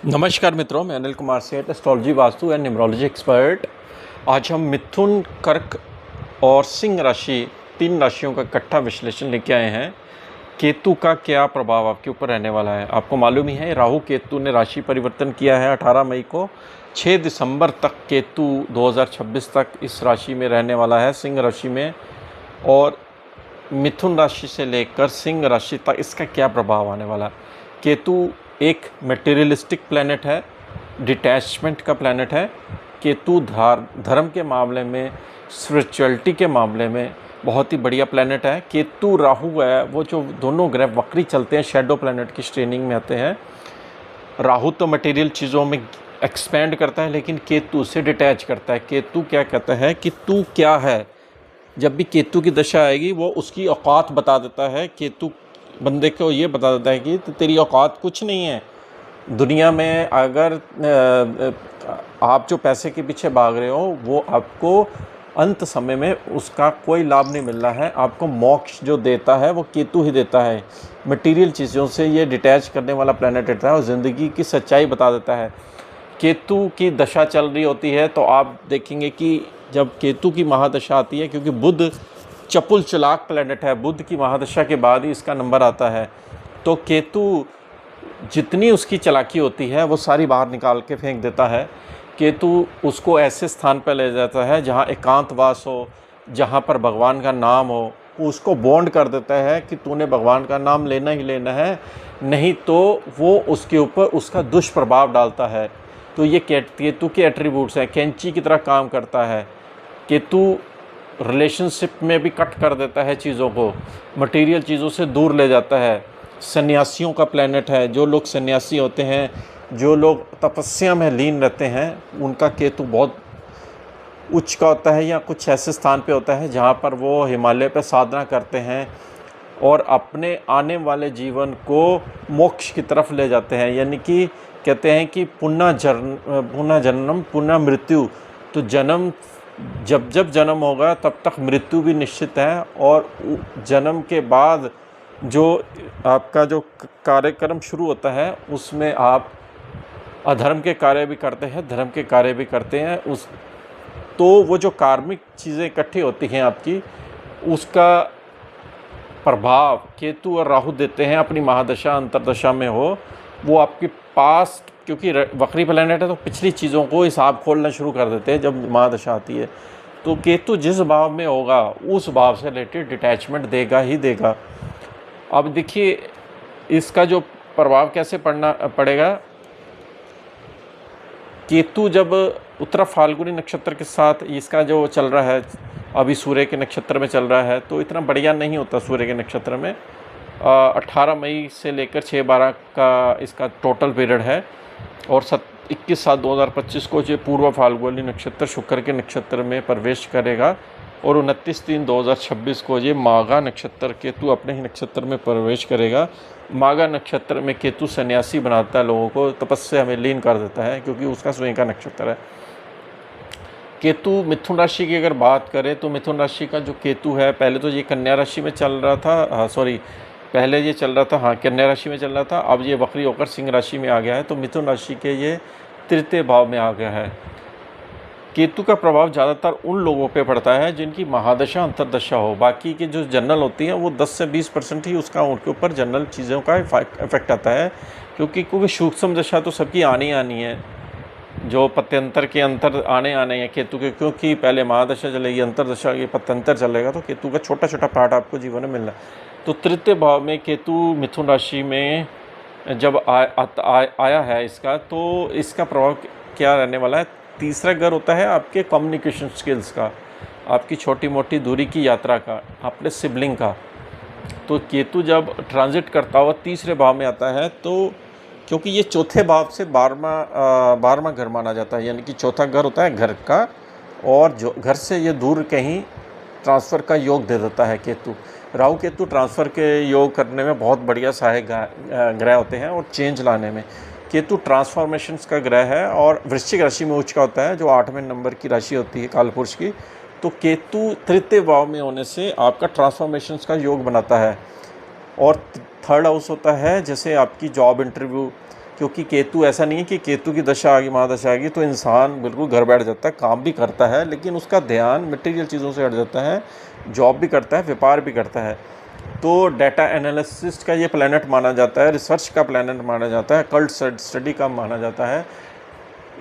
नमस्कार मित्रों, मैं अनिल कुमार सेठ, astrology, vastu and numerology expert. आज हम मिथुन, कर्क और सिंह राशि, तीन राशियों का इकट्ठा विश्लेषण लेके आए हैं। केतु का क्या प्रभाव आपके ऊपर रहने वाला है। आपको मालूम ही है, राहु केतु ने राशि परिवर्तन किया है 18 मई को। 6 दिसंबर तक केतु 2026 तक इस राशि में रहने वाला है, सिंह राशि में। और मिथुन राशि से लेकर सिंह राशि तक इसका क्या प्रभाव आने वाला है। केतु एक मटेरियलिस्टिक प्लैनेट है, डिटैचमेंट का प्लैनेट है। केतु धर्म के मामले में, स्पिरिचुअलिटी के मामले में बहुत ही बढ़िया प्लैनेट है। केतु राहु है, वो जो दोनों ग्रह वक्री चलते हैं, शैडो प्लैनेट की श्रेणी में आते हैं। राहु तो मटेरियल चीज़ों में एक्सपेंड करता है, लेकिन केतु से डिटैच करता है। केतु क्या कहता है कि तू क्या है। जब भी केतु की दशा आएगी, वो उसकी औकात बता देता है। केतु बंदे को ये बता देता है कि तेरी औकात कुछ नहीं है दुनिया में। अगर आप जो पैसे के पीछे भाग रहे हो, वो आपको अंत समय में उसका कोई लाभ नहीं मिल रहा है। आपको मोक्ष जो देता है वो केतु ही देता है। मटेरियल चीज़ों से ये डिटैच करने वाला प्लैनेट रहता है और ज़िंदगी की सच्चाई बता देता है। केतु की दशा चल रही होती है तो आप देखेंगे कि जब केतु की महादशा आती है, क्योंकि बुध चपुल चालाक प्लैनेट है, बुध की महादशा के बाद ही इसका नंबर आता है, तो केतु जितनी उसकी चालाकी होती है वो सारी बाहर निकाल के फेंक देता है। केतु उसको ऐसे स्थान पर ले जाता है जहाँ एकांतवास हो, जहाँ पर भगवान का नाम हो। उसको बॉन्ड कर देता है कि तूने भगवान का नाम लेना ही लेना है, नहीं तो वो उसके ऊपर उसका दुष्प्रभाव डालता है। तो ये केतु के एट्रीब्यूट्स हैं। कैंची की तरह काम करता है। केतु रिलेशनशिप में भी कट कर देता है चीज़ों को, मटेरियल चीज़ों से दूर ले जाता है। सन्यासियों का प्लैनेट है। जो लोग सन्यासी होते हैं, जो लोग तपस्या में लीन रहते हैं, उनका केतु बहुत उच्च का होता है या कुछ ऐसे स्थान पे होता है जहाँ पर वो हिमालय पे साधना करते हैं और अपने आने वाले जीवन को मोक्ष की तरफ ले जाते हैं। यानी कि कहते हैं कि पुनः जन्म पुनः मृत्यु। तो जन्म जब जब जन्म होगा तब तक मृत्यु भी निश्चित है, और जन्म के बाद जो आपका जो कार्यक्रम शुरू होता है, उसमें आप अधर्म के कार्य भी करते हैं, धर्म के कार्य भी करते हैं। तो वो जो कार्मिक चीज़ें इकट्ठी होती हैं आपकी, उसका प्रभाव केतु और राहु देते हैं अपनी महादशा अंतरदशा में हो। वो आपके पास्ट, क्योंकि वक्री प्लैनेट है तो पिछली चीज़ों को हिसाब खोलना शुरू कर देते हैं जब महादशा आती है। तो केतु जिस भाव में होगा उस भाव से रिलेटेड डिटैचमेंट देगा ही देगा। अब देखिए इसका जो प्रभाव कैसे पड़ेगा। केतु जब उत्तरा फाल्गुनी नक्षत्र के साथ इसका जो चल रहा है, अभी सूर्य के नक्षत्र में चल रहा है, तो इतना बढ़िया नहीं होता सूर्य के नक्षत्र में। 18 मई से लेकर 6/12 का इसका टोटल पीरियड है, और 21/7/2025 को जो पूर्व फाल्गुनी नक्षत्र शुक्र के नक्षत्र में प्रवेश करेगा, और 29/3/2026 को ये माघा नक्षत्र केतु अपने ही नक्षत्र में प्रवेश करेगा। माघा नक्षत्र में केतु सन्यासी बनाता है लोगों को, तपस्या में लीन कर देता है, क्योंकि उसका स्वयं का नक्षत्र है। केतु मिथुन राशि की अगर बात करें तो मिथुन राशि का जो केतु है, पहले तो ये कन्या राशि में चल रहा था, पहले ये चल रहा था कन्या राशि में चल रहा था, अब ये वक्री होकर सिंह राशि में आ गया है। तो मिथुन राशि के ये तृतीय भाव में आ गया है। केतु का प्रभाव ज़्यादातर उन लोगों पे पड़ता है जिनकी महादशा अंतरदशा हो। बाकी की जो जनरल होती हैं वो 10 से 20% ही उसका उनके ऊपर जनरल चीज़ों का इफेक्ट आता है, क्योंकि सूक्ष्म दशा तो सबकी आनी है। जो पत्यंतर के अंतर आने हैं केतु के, क्योंकि पहले महादशा चलेगी, अंतरदशा के पत्यंतर चलेगा, तो केतु का छोटा छोटा पार्ट आपको जीवन में मिलना है। तो तृतीय भाव में केतु मिथुन राशि में जब आया है इसका, तो इसका प्रभाव क्या रहने वाला है। तीसरा घर होता है आपके कम्युनिकेशन स्किल्स का, आपकी छोटी मोटी दूरी की यात्रा का, अपने सिबलिंग का। तो केतु जब ट्रांजिट करता हुआ तीसरे भाव में आता है, तो क्योंकि ये चौथे भाव से 12वां घर माना जाता है, यानी कि चौथा घर होता है घर का, और जो घर से ये दूर कहीं ट्रांसफ़र का योग दे देता है केतु। राहु केतु ट्रांसफ़र के योग करने में बहुत बढ़िया सहायक ग्रह होते हैं, और चेंज लाने में। केतु ट्रांसफॉर्मेशंस का ग्रह है, और वृश्चिक राशि में उच्च का होता है, जो 8वें नंबर की राशि होती है कालपुरुष की। तो केतु तृतीय भाव में होने से आपका ट्रांसफॉर्मेशंस का योग बनाता है। और थर्ड हाउस होता है जैसे आपकी जॉब इंटरव्यू, क्योंकि केतु ऐसा नहीं है कि केतु की दशा आ गई, महादशा आ गई तो इंसान बिल्कुल घर बैठ जाता है, काम भी करता है लेकिन उसका ध्यान मटेरियल चीज़ों से हट जाता है, जॉब भी करता है, व्यापार भी करता है। तो डाटा एनालिसिस का ये प्लैनेट माना जाता है, रिसर्च का प्लैनेट माना जाता है, कल्ट स्टडी का माना जाता है,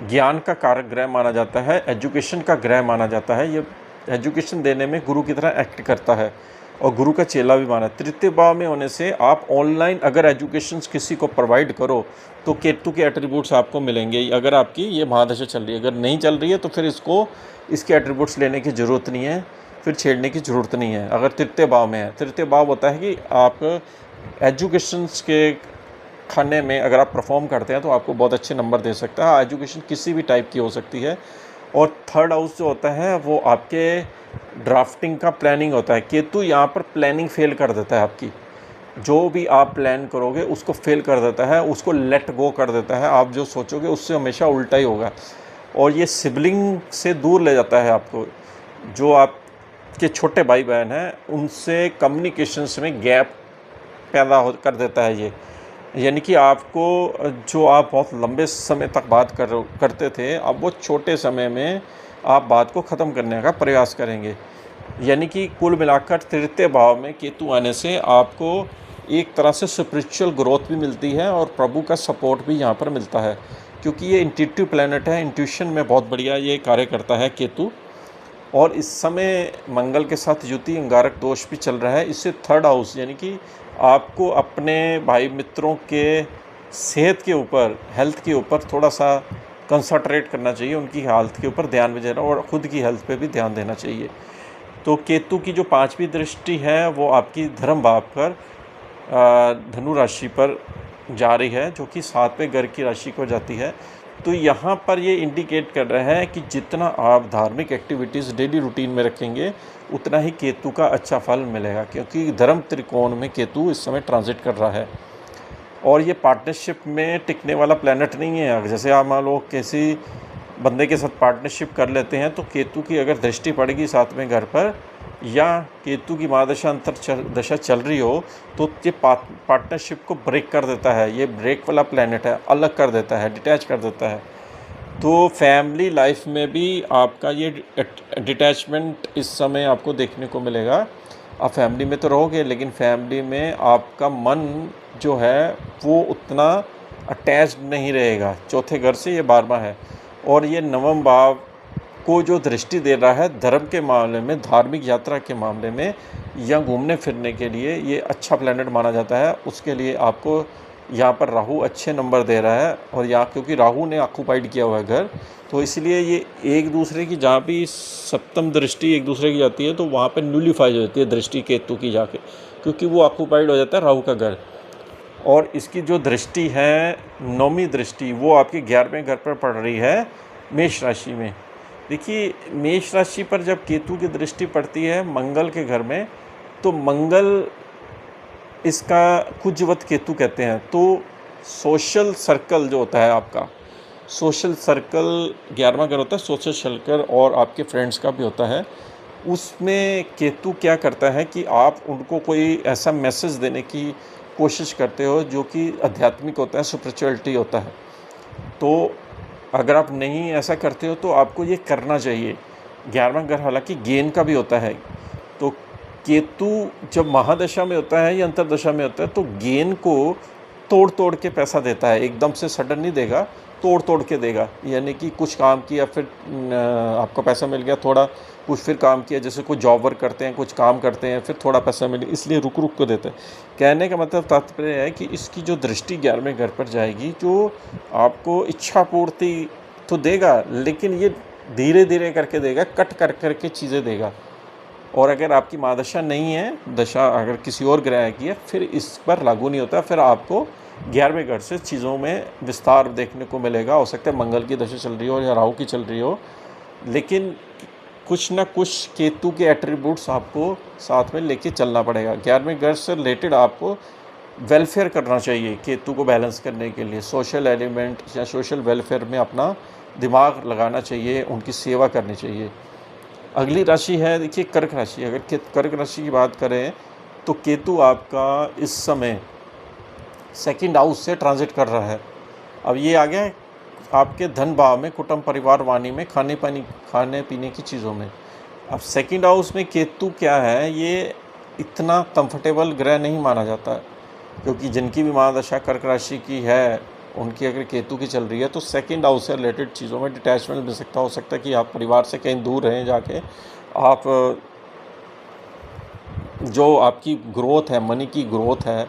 ज्ञान का कारक ग्रह माना जाता है, एजुकेशन का ग्रह माना जाता है। ये एजुकेशन देने में गुरु की तरह एक्ट करता है और गुरु का चेला भी माना। तृतीय भाव में होने से आप ऑनलाइन अगर एजुकेशन किसी को प्रोवाइड करो तो केतु के एट्रीब्यूट्स आपको मिलेंगे, अगर आपकी ये महादशा चल रही है। अगर नहीं चल रही है तो फिर इसके एट्रीब्यूट्स लेने की ज़रूरत नहीं है, फिर छेड़ने की ज़रूरत नहीं है। अगर तृतीय भाव में है, तृतीय भाव होता है कि आप एजुकेशन के खाने में अगर आप परफॉर्म करते हैं तो आपको बहुत अच्छे नंबर दे सकता है। एजुकेशन किसी भी टाइप की हो सकती है। और थर्ड हाउस जो होता है वो आपके ड्राफ्टिंग का प्लानिंग होता है। केतु यहाँ पर प्लानिंग फेल कर देता है, आपकी जो भी आप प्लान करोगे उसको फेल कर देता है, उसको लेट गो कर देता है। आप जो सोचोगे उससे हमेशा उल्टा ही होगा। और ये सिबलिंग से दूर ले जाता है आपको। जो आपके छोटे भाई बहन हैं उनसे कम्युनिकेशंस में गैप पैदा कर देता है ये। यानी कि आपको जो आप बहुत लंबे समय तक बात करते थे, अब वो छोटे समय में आप बात को ख़त्म करने का प्रयास करेंगे। यानी कि कुल मिलाकर तृतीय भाव में केतु आने से आपको एक तरह से स्पिरिचुअल ग्रोथ भी मिलती है और प्रभु का सपोर्ट भी यहाँ पर मिलता है, क्योंकि ये इंट्यूटिव प्लैनेट है। इंट्यूशन में बहुत बढ़िया ये कार्य करता है केतु। और इस समय मंगल के साथ युति अंगारक दोष भी चल रहा है। इससे थर्ड हाउस यानी कि आपको अपने भाई मित्रों के सेहत के ऊपर, हेल्थ के ऊपर थोड़ा सा कंसंट्रेट करना चाहिए, उनकी हेल्थ के ऊपर ध्यान भी देना और ख़ुद की हेल्थ पे भी ध्यान देना चाहिए। तो केतु की जो 5वीं दृष्टि है वो आपकी धर्म भाव पर धनु राशि पर जा रही है, जो कि 7वें घर की राशि को जाती है। तो यहाँ पर ये इंडिकेट कर रहा है कि जितना आप धार्मिक एक्टिविटीज़ डेली रूटीन में रखेंगे उतना ही केतु का अच्छा फल मिलेगा, क्योंकि धर्म त्रिकोण में केतु इस समय ट्रांजिट कर रहा है। और ये पार्टनरशिप में टिकने वाला प्लैनेट नहीं है। जैसे आप मान लो किसी बंदे के साथ पार्टनरशिप कर लेते हैं तो केतु की अगर दृष्टि पड़ेगी 7वें घर पर या केतु की महादशा दशा चल रही हो तो ये पार्टनरशिप को ब्रेक कर देता है। ये ब्रेक वाला प्लैनेट है, अलग कर देता है, डिटैच कर देता है। तो फैमिली लाइफ में भी आपका ये डिटैचमेंट इस समय आपको देखने को मिलेगा। आप फैमिली में तो रहोगे लेकिन फैमिली में आपका मन जो है वो उतना अटैच्ड नहीं रहेगा। चौथे घर से ये 12वां है और ये 9वें भाव को जो दृष्टि दे रहा है धर्म के मामले में, धार्मिक यात्रा के मामले में या घूमने फिरने के लिए ये अच्छा प्लैनेट माना जाता है। उसके लिए आपको यहाँ पर राहु अच्छे नंबर दे रहा है और यहाँ क्योंकि राहु ने ऑक्यूपाइड किया हुआ है घर, तो इसलिए ये एक दूसरे की जहाँ भी सप्तम दृष्टि एक दूसरे की जाती है तो वहाँ पर न्यूलीफाई हो जाती है दृष्टि केतु की जाके, क्योंकि वो ऑक्यूपाइड हो जाता है राहु का घर। और इसकी जो दृष्टि है 9वीं दृष्टि वो आपके 11वें घर पर पड़ रही है मेष राशि में। देखिए मेष राशि पर जब केतु की दृष्टि पड़ती है मंगल के घर में तो मंगल इसका कुजवत केतु कहते हैं। तो सोशल सर्कल जो होता है आपका, सोशल सर्कल 11वां घर होता है, सोशल सर्कल और आपके फ्रेंड्स का भी होता है। उसमें केतु क्या करता है कि आप उनको कोई ऐसा मैसेज देने की कोशिश करते हो जो कि आध्यात्मिक होता है, स्पिरिचुअलिटी होता है। तो अगर आप नहीं ऐसा करते हो तो आपको ये करना चाहिए। 11वां घर हालांकि गेन का भी होता है। तो केतु जब महादशा में होता है या अंतरदशा में होता है तो गेन को तोड़ तोड़ के पैसा देता है, एकदम से सडन नहीं देगा, तोड़ तोड़ के देगा। यानी कि कुछ काम किया फिर आपको पैसा मिल गया, थोड़ा कुछ फिर काम किया, जैसे कुछ जॉब वर्क करते हैं, कुछ काम करते हैं, फिर थोड़ा पैसा मिले, इसलिए रुक रुक को देते हैं। कहने का मतलब तात्पर्य है कि इसकी जो दृष्टि 11वें घर पर जाएगी जो आपको इच्छा पूर्ति तो देगा लेकिन ये धीरे धीरे करके देगा, कट कर करके चीज़ें देगा। और अगर आपकी महादशा नहीं है, दशा अगर किसी और ग्रह की है, फिर इस पर लागू नहीं होता। फिर आपको 11वें घर से चीज़ों में विस्तार देखने को मिलेगा। हो सकता है मंगल की दशा चल रही हो या राहु की चल रही हो, लेकिन कुछ ना कुछ केतु के एट्रीब्यूट्स आपको साथ में लेके चलना पड़ेगा। 11वें घर से रिलेटेड आपको वेलफेयर करना चाहिए केतु को बैलेंस करने के लिए। सोशल एलिमेंट या सोशल वेलफेयर में अपना दिमाग लगाना चाहिए, उनकी सेवा करनी चाहिए। अगली राशि है देखिए कर्क राशि। अगर कर्क राशि की बात करें तो केतु आपका इस समय 2nd हाउस से ट्रांजिट कर रहा है अब ये आ गया आपके धन भाव में, कुटुंब परिवार वाणी में, खाने पीने की चीज़ों में। अब सेकंड हाउस में केतु क्या है, ये इतना कंफर्टेबल ग्रह नहीं माना जाता, क्योंकि जिनकी भी महादशा कर्क राशि की है, उनकी अगर केतु की चल रही है तो सेकंड हाउस से रिलेटेड चीज़ों में डिटैचमेंट मिल सकता, हो सकता है कि आप परिवार से कहीं दूर रहें जाके, आप जो आपकी ग्रोथ है, मनी की ग्रोथ है,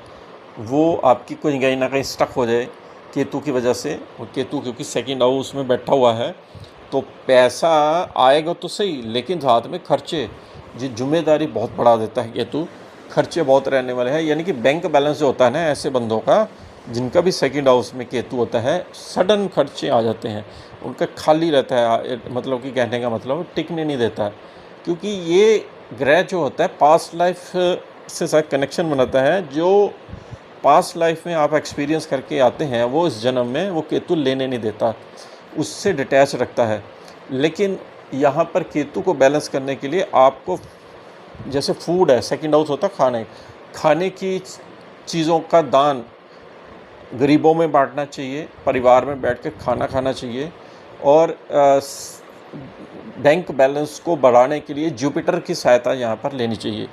वो आपकी कहीं ना कहीं स्टक हो जाए केतु की वजह से। और केतु क्योंकि सेकंड हाउस में बैठा हुआ है, तो पैसा आएगा तो सही, लेकिन साथ में खर्चे, जी जिम्मेदारी बहुत बढ़ा देता है केतु, खर्चे बहुत रहने वाले हैं। यानी कि बैंक बैलेंस जो होता है ना ऐसे बंदों का, जिनका भी सेकंड हाउस में केतु होता है, सडन खर्चे आ जाते हैं, उनका खाली रहता है, मतलब कि कहने का मतलब टिकने नहीं देता है। क्योंकि ये ग्रह जो होता है पास्ट लाइफ से साथ कनेक्शन बनाता है, जो पास्ट लाइफ में आप एक्सपीरियंस करके आते हैं वो इस जन्म में वो केतु लेने नहीं देता, उससे डिटैच रखता है। लेकिन यहाँ पर केतु को बैलेंस करने के लिए आपको, जैसे फूड है, सेकंड हाउस होता है खाने की चीज़ों का दान गरीबों में बांटना चाहिए, परिवार में बैठ कर खाना खाना चाहिए, और बैंक बैलेंस को बढ़ाने के लिए जुपिटर की सहायता यहाँ पर लेनी चाहिए,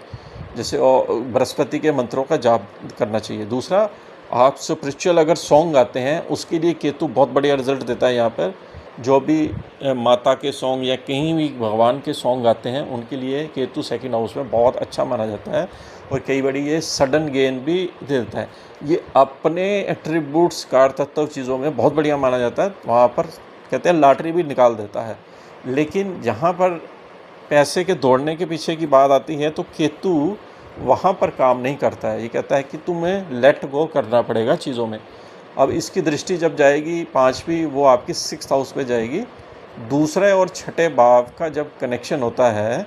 जैसे बृहस्पति के मंत्रों का जाप करना चाहिए। दूसरा, आप स्पिरिचुअल अगर सॉन्ग गाते हैं उसके लिए केतु बहुत बढ़िया रिजल्ट देता है। यहाँ पर जो भी माता के सॉन्ग या कहीं भी भगवान के सॉन्ग गाते हैं, उनके लिए केतु सेकंड हाउस में बहुत अच्छा माना जाता है, और कई बार ये सडन गेन भी दे देता है। ये अपने एट्रीब्यूट्स, कार तत्व चीज़ों में बहुत बढ़िया माना जाता है, वहाँ पर कहते हैं लॉटरी भी निकाल देता है। लेकिन जहाँ पर पैसे के दौड़ने के पीछे की बात आती है तो केतु वहाँ पर काम नहीं करता है, ये कहता है कि तुम्हें लेट गो करना पड़ेगा चीज़ों में। अब इसकी दृष्टि जब जाएगी पाँचवीं, वो आपकी 6th हाउस पे जाएगी, दूसरे और छठे भाव का जब कनेक्शन होता है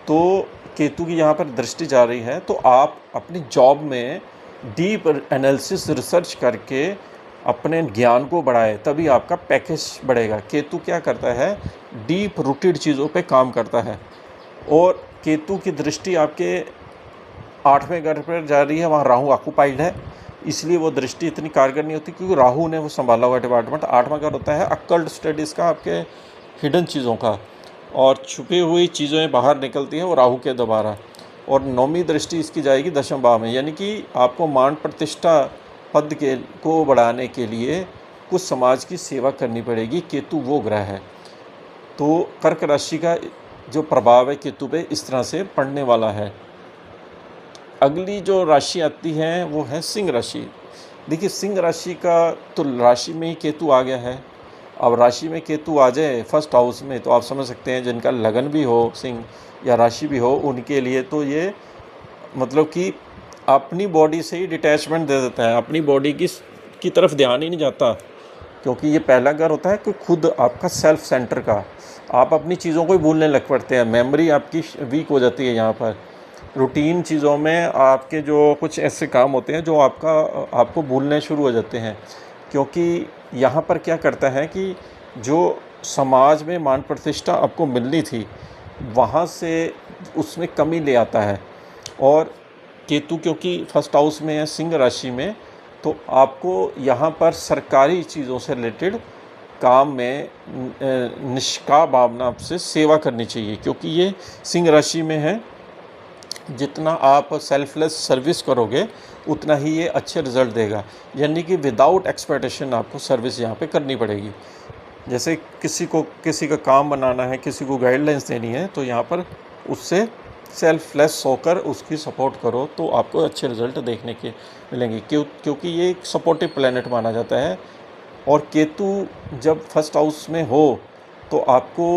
तो केतु की यहाँ पर दृष्टि जा रही है, तो आप अपनी जॉब में डीप एनालिसिस रिसर्च करके अपने ज्ञान को बढ़ाए, तभी आपका पैकेज बढ़ेगा। केतु क्या करता है, डीप रूटेड चीज़ों पे काम करता है। और केतु की दृष्टि आपके 8वें घर पर जा रही है, वहाँ राहु ऑक्युपाइड है, इसलिए वो दृष्टि इतनी कारगर नहीं होती, क्योंकि राहु ने वो संभाला हुआ डिपार्टमेंट। 8वां घर होता है अकल्ट स्टडीज़ का, आपके हिडन चीज़ों का, और छुपी हुई चीज़ें बाहर निकलती हैं वो राहु के द्वारा। और 9वीं दृष्टि इसकी जाएगी 10वें भाव में, यानी कि आपको मान प्रतिष्ठा पद के को बढ़ाने के लिए कुछ समाज की सेवा करनी पड़ेगी। केतु वो ग्रह है। तो कर्क राशि का जो प्रभाव है केतु पे इस तरह से पड़ने वाला है। अगली जो राशि आती है वो है सिंह राशि। देखिए, सिंह राशि का तो राशि में ही केतु आ गया है। अब राशि में केतु आ जाए फर्स्ट हाउस में, तो आप समझ सकते हैं जिनका लगन भी हो सिंह या राशि भी हो, उनके लिए तो ये मतलब कि अपनी बॉडी से ही डिटैचमेंट दे देता है, अपनी बॉडी की तरफ ध्यान ही नहीं जाता, क्योंकि ये पहला घर होता है कि खुद आपका सेल्फ सेंटर का, आप अपनी चीज़ों को ही भूलने लग पड़ते हैं, मेमोरी आपकी वीक हो जाती है। यहाँ पर रूटीन चीज़ों में आपके जो कुछ ऐसे काम होते हैं जो आपको भूलने शुरू हो जाते हैं, क्योंकि यहाँ पर क्या करता है कि जो समाज में मान प्रतिष्ठा आपको मिलनी थी, वहाँ से उसमें कमी ले आता है। और केतु क्योंकि फर्स्ट हाउस में है सिंह राशि में, तो आपको यहाँ पर सरकारी चीज़ों से रिलेटेड काम में निष्का भावना से सेवा करनी चाहिए, क्योंकि ये सिंह राशि में है। जितना आप सेल्फलेस सर्विस करोगे उतना ही ये अच्छे रिज़ल्ट देगा, यानी कि विदाउट एक्सपेक्टेशन आपको सर्विस यहाँ पे करनी पड़ेगी। जैसे किसी का काम बनाना है, किसी को गाइडलाइंस देनी है, तो यहाँ पर उससे सेल्फलेस होकर उसकी सपोर्ट करो तो आपको अच्छे रिज़ल्ट देखने के मिलेंगे, क्योंकि ये एक सपोर्टिव प्लैनेट माना जाता है। और केतु जब फर्स्ट हाउस में हो तो आपको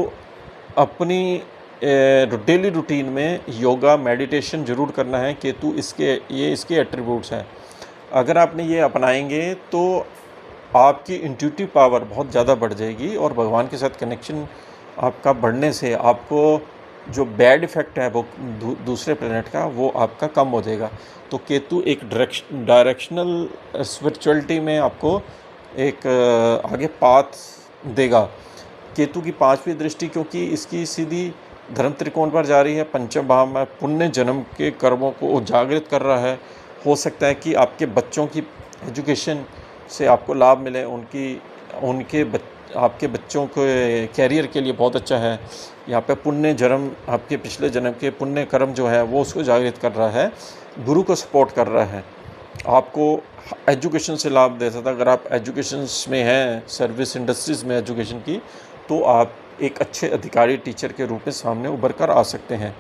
अपनी डेली रूटीन में योगा मेडिटेशन ज़रूर करना है। केतु इसके एट्रीब्यूट्स हैं। अगर आपने ये अपनाएंगे तो आपकी इंट्यूटिव पावर बहुत ज़्यादा बढ़ जाएगी, और भगवान के साथ कनेक्शन आपका बढ़ने से आपको जो बैड इफ़ेक्ट है वो दूसरे प्लेनेट का, वो आपका कम हो जाएगा। तो केतु एक डायरेक्शनल स्पिरिचुअलिटी में आपको एक आगे पाथ देगा। केतु की 5वीं दृष्टि, क्योंकि इसकी सीधी धर्म त्रिकोण पर जा रही है, पंचम भाव में पुण्य जन्म के कर्मों को उजागरित कर रहा है। हो सकता है कि आपके बच्चों की एजुकेशन से आपको लाभ मिले, आपके बच्चों के कैरियर के लिए बहुत अच्छा है। यहाँ पे पुण्य जन्म, आपके पिछले जन्म के पुण्य कर्म जो है वो उसको जागृत कर रहा है, गुरु को सपोर्ट कर रहा है। आपको एजुकेशन से लाभ दे सकता है। अगर आप एजुकेशंस में हैं, सर्विस इंडस्ट्रीज़ में एजुकेशन की, तो आप एक अच्छे अधिकारी टीचर के रूप में सामने उभर कर आ सकते हैं।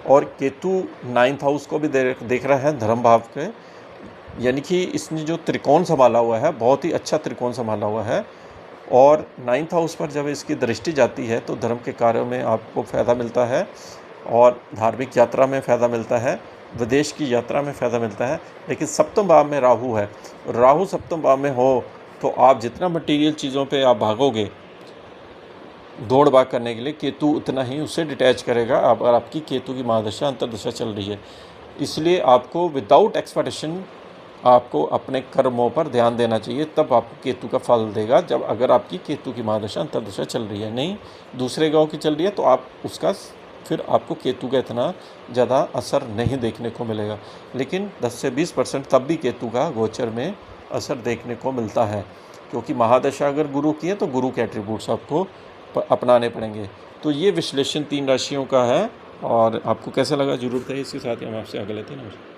और केतु 9th हाउस को भी देख रहा है, धर्म भाव के, यानी कि इसने जो त्रिकोण संभाला हुआ है, बहुत ही अच्छा त्रिकोण संभाला हुआ है। और 9th हाउस पर जब इसकी दृष्टि जाती है तो धर्म के कार्यों में आपको फ़ायदा मिलता है, और धार्मिक यात्रा में फ़ायदा मिलता है, विदेश की यात्रा में फ़ायदा मिलता है। लेकिन सप्तम भाव में राहु है, राहु सप्तम भाव में हो तो आप जितना मटेरियल चीज़ों पे आप भागोगे दौड़ भाग करने के लिए, केतु उतना ही उससे डिटैच करेगा। अगर आपकी केतु की महादशा अंतर्दशा चल रही है, इसलिए आपको विदाउट एक्सपेक्टेशन आपको अपने कर्मों पर ध्यान देना चाहिए, तब आपको केतु का फल देगा। जब अगर आपकी केतु की महादशा अंतर्दशा चल रही है, नहीं दूसरे ग्रहों की चल रही है, तो आप उसका फिर आपको केतु का इतना ज़्यादा असर नहीं देखने को मिलेगा। लेकिन 10 से 20% तब भी केतु का गोचर में असर देखने को मिलता है, क्योंकि महादशा अगर गुरु की है तो गुरु के एट्रीब्यूट्स आपको अपनाने पड़ेंगे। तो ये विश्लेषण 3 राशियों का है, और आपको कैसा लगा ज़रूर बताइए। इसके साथ ही हम आपसे आगे लेते हैं। नमस्कार।